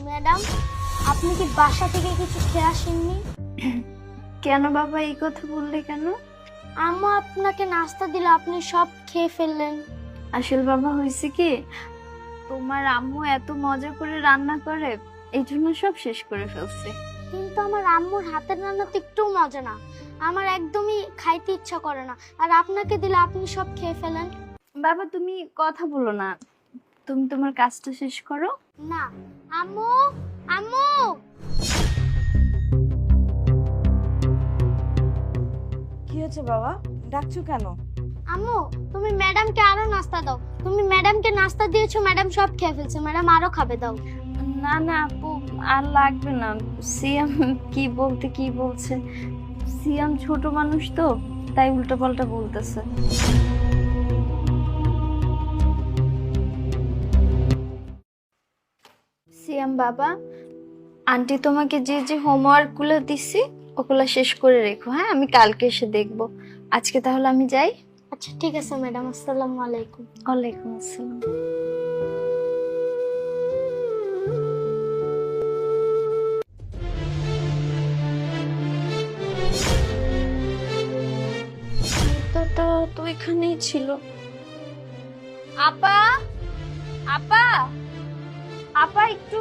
Madam, আপনি কি বাসা থেকে কিছু খেয়ে আসেননি? কেন বাবা এই কথা বললে কেন? আম্মু আপনাকে নাস্তা দিলে আপনি সব খেয়ে ফেললেন। আসল বাবা হয়েছে কি, তোমার আম্মু এত মজা করে রান্না করে, এই জন্য সব শেষ করে ফেলছে। কিন্তু আমার আম্মুর হাতের রান্না তো একটু মজা না, আমার একদমই খাইতে ইচ্ছা করে না, আর আপনাকে দিলে আপনি সব খেয়ে ফেলেন। বাবা তুমি কথা বলো না, তুমি তোমার কাজটা শেষ করো। না, আম্মু, আম্মু, কি হয়েছে বাবা, ডাকছো কেন? আম্মু, তুমি ম্যাডামকে আরো নাস্তা দাও। তুমি ম্যাডামকে নাস্তা দিয়েছো, ম্যাডাম সব খেয়ে ফেলছে, ম্যাডাম আরো খাবে, দাও। না না আপু, আর লাগবে না। সিয়াম কি বলতে কি বলছে, সিয়াম ছোট মানুষ তো, তাই উল্টো পাল্টা বলতেছে। সিয়াম বাবা, আন্টি তোমাকে যে যে হোমওয়ার্ক গুলো দিছি ওগুলো শেষ করে রেখো, হ্যাঁ? আমি কালকে এসে দেখবো। আজকে তাহলে আমি যাই। আচ্ছা ঠিক আছে ম্যাডাম, আসসালামু আলাইকুম। ওয়ালাইকুম আসসালাম। জুতাটা তো এখানেই ছিল। আপা, আপা, আপা একটু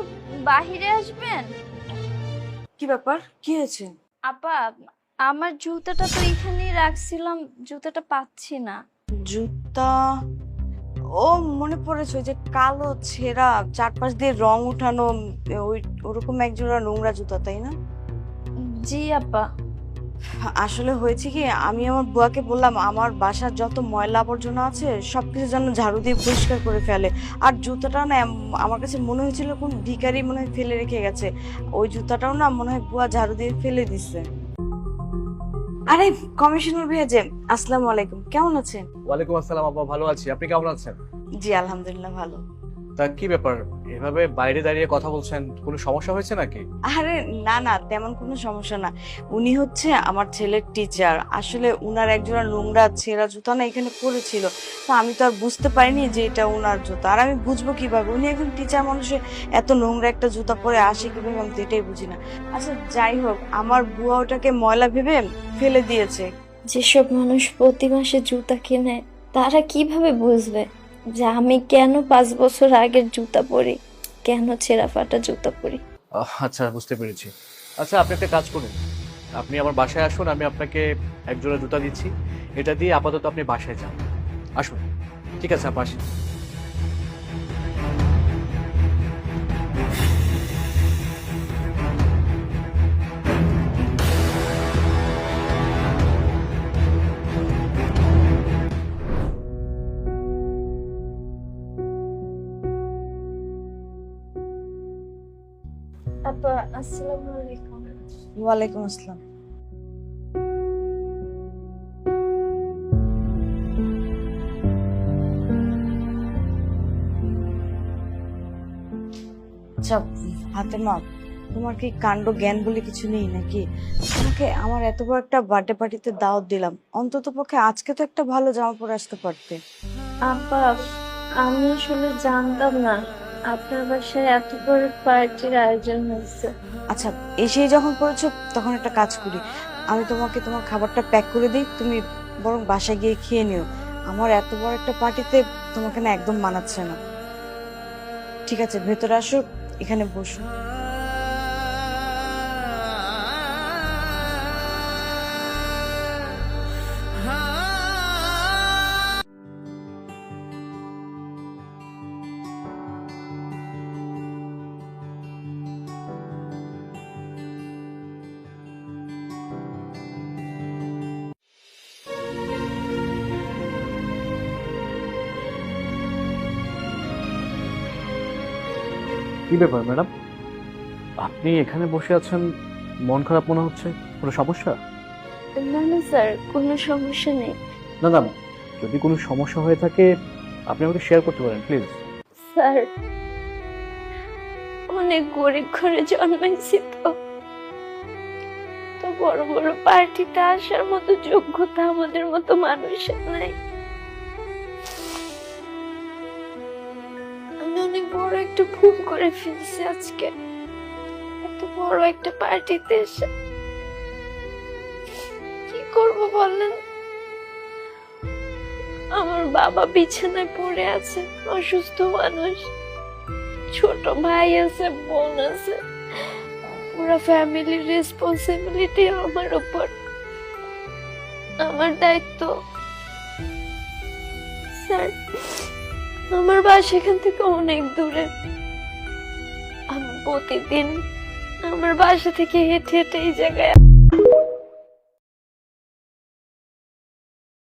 বাহিরে আসবেন। কি ব্যাপার, কি হয়েছে? আপা, আমার জুতাটা তো এখানেই রাখছিলাম, জুতাটা পাচ্ছি না। জুতা? ও, মনে পড়েছে, ওই যে কালো ছেঁড়া, চারপাশ দিয়ে রং উঠানো, ওই ওরকম এক জোড়া নোংরা জুতা, তাই না? জি আপা। আসলে হয়েছে কি, আমি আমার বুয়াকে বললাম আমার বাসার যত ময়লা আবর্জনা আছে সবকিছু যেন ঝাড়ু দিয়ে পরিষ্কার করে ফেলে। আর জুতাটা না আমার কাছে মনে হয়েছিল কোন ভিখারি মনে হয় ফেলে রেখে গেছে। ওই জুতাটাও না মনে হয় বুয়া ঝাড়ু দিয়ে ফেলে দিছে। আরে কমিশনার ভাইয়া যে, আসসালামু আলাইকুম, কেমন আছেন? ওয়ালাইকুম আসসালাম আপা, ভালো আছি। আপনি কেমন আছেন? জি আলহামদুলিল্লাহ ভালো। তা কি ব্যাপার, এভাবে বাইরে দাঁড়িয়ে কথা বলছেন, কোনো সমস্যা হয়েছে নাকি? আরে না না, তেমন কোনো সমস্যা না। উনি হচ্ছে আমার ছেলের টিচার। আসলে উনার একজোড়া নোংরা ছেঁড়া জুতা না এখানে পড়েছিল, তো আমি তো আর বুঝতে পারিনি যে এটা উনার জুতা। আর আমি বুঝবো কিভাবে, উনি একজন টিচার মানুষের এত নোংরা একটা জুতা পরে আসে কিভাবে, আমি তো এটাই বুঝি না। আচ্ছা যাই হোক, আমার বুয়া ওটাকে ময়লা ভেবে ফেলে দিয়েছে। যেসব মানুষ প্রতি মাসে জুতা কেনে তারা কিভাবে বুঝবে যে আমি কেন 5 বছর আগের জুতা পরি, কেন ছেঁড়া ফাটা জুতা পরি? আচ্ছা, বুঝতে পেরেছি। আচ্ছা, আপনি একটা কাজ করুন, আপনি আমার বাসায় আসুন, আমি আপনাকে এক জোড়া জুতা দিচ্ছি। এটা দিয়ে আপাতত আপনি বাসায় যান। আসুন। ঠিক আছে আপা, আসি। আপা আসসালামু আলাইকুম। ওয়ালাইকুম আসসালাম। আচ্ছা ফাতেমা, তোমার কি কাণ্ড জ্ঞান বলে কিছু নেই নাকি? তোমাকে আমার এত বড় একটা বার্থডে পার্টিতে দাওয়াত দিলাম, অন্তত পক্ষে আজকে তো একটা ভালো জামা পরে আসতে পারতে। আপা আমি আসলে জানতাম না আপনার বাসায় এত বড় পার্টির আয়োজন হয়েছে। আচ্ছা, এসেই যখন পড়েছো তখন একটা কাজ করি, আমি তোমাকে তোমার খাবারটা প্যাক করে দিই, তুমি বরং বাসায় গিয়ে খেয়ে নিও। আমার এত বড় একটা পার্টিতে তোমাকে না একদম মানাচ্ছে না। ঠিক আছে, ভেতরে আসো, এখানে বসো। কি ব্যাপার ম্যাডাম, আপনি এখানে বসে আছেন, মন খারাপ মনে হচ্ছে? কোনো সমস্যা? না না স্যার, কোনো সমস্যা নেই। না না, যদি কোনো সমস্যা হয়ে থাকে আপনি আমাকে শেয়ার করতে পারেন প্লিজ। স্যার অনেক গরিব ঘরে জন্মাইছি, তো তো বড় বড় পার্টিতে আসার মতো যোগ্যতা আমাদের মতো মানুষের নাই। আমি অনেক বড় একটা একটু ভুল করে ফেলছি আজকে, এত বড় একটা পার্টিতে এসে। কি করব বলেন? আমার বাবা বিছানায় পড়ে আছে, অসুস্থ মানুষ, ছোট ভাই আছে, বোন আছে, পুরো ফ্যামিলির রেসপন্সিবিলিটি আমার উপর, আমার দায়িত্ব। স্যার, আমার বাসা এখান থেকে অনেক দূরে। আমি প্রতিদিন আমার বাসা থেকে হেঁটে হেঁটে এই জায়গায়